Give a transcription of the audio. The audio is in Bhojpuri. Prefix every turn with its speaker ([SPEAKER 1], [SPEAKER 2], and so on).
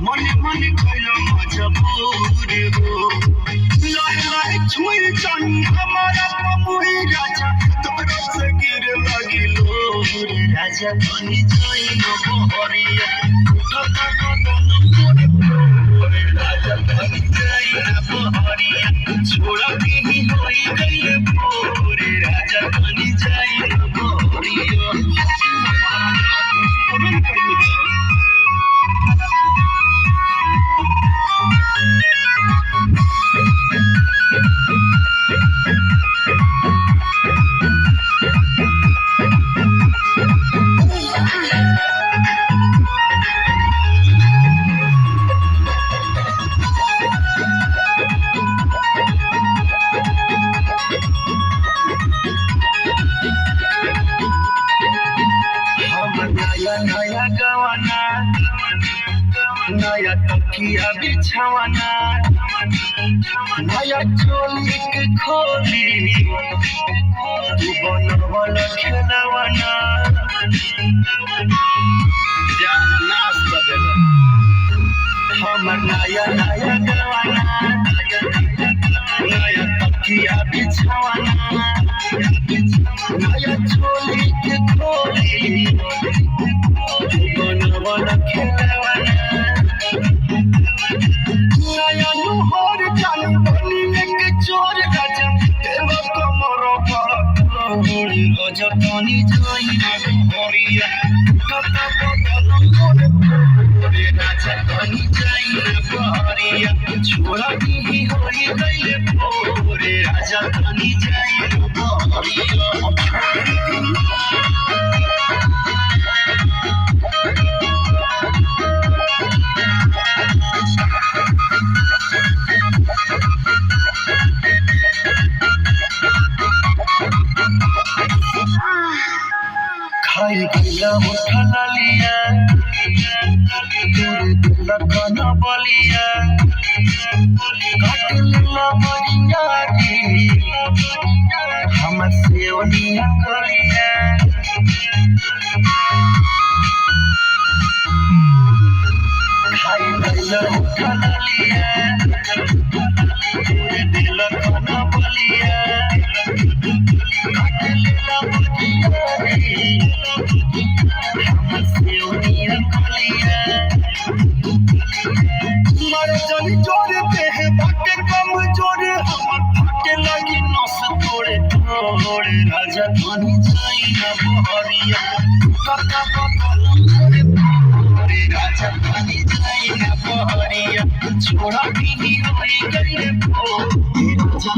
[SPEAKER 1] मने मने कइलो मजबूर हो लहे लहे छुई जानी हमारा पमुई राजा तोरो से गिर लगिलो रे राजा बनी जाई न बहरिया कथा कदन मोरे राजा बनी जाई न बहरिया छोड़ा के ही होई गइले मोरे राजा बनी जाई न बहरिया नया गवाना नया तकिया बिछावाना नया चोली के खोली तू बनवल खेलवाना जा नाच देला हमर नया नया गवाना नया तकिया बिछावाना नया चोली के खोली नया नुहर जान बनी के चोर राजा देव कमर भारी राजा पानी जाई हरिया कथा बदल मोरे राजा पानी जाई हरिया छोड़ा की होई गइले मोरे राजा पानी जाई हरिया खाई गया उठा लिया तेरे दिल खाना बलिया काट लिया मरिया री हम से ओनिया गलिया खाई गया उठा लिया तेरे दिल खाना बलिया काट लिया मरिया री जनी जोरे पे है बाटे कम जोरे हमर फाटे लगी नस तोड़े तोड़े राजा बनी जाई ना बहरिया कथा बदल मोरे राजा बनी जाई ना बहरिया छोड़ा भी होई गइले राजा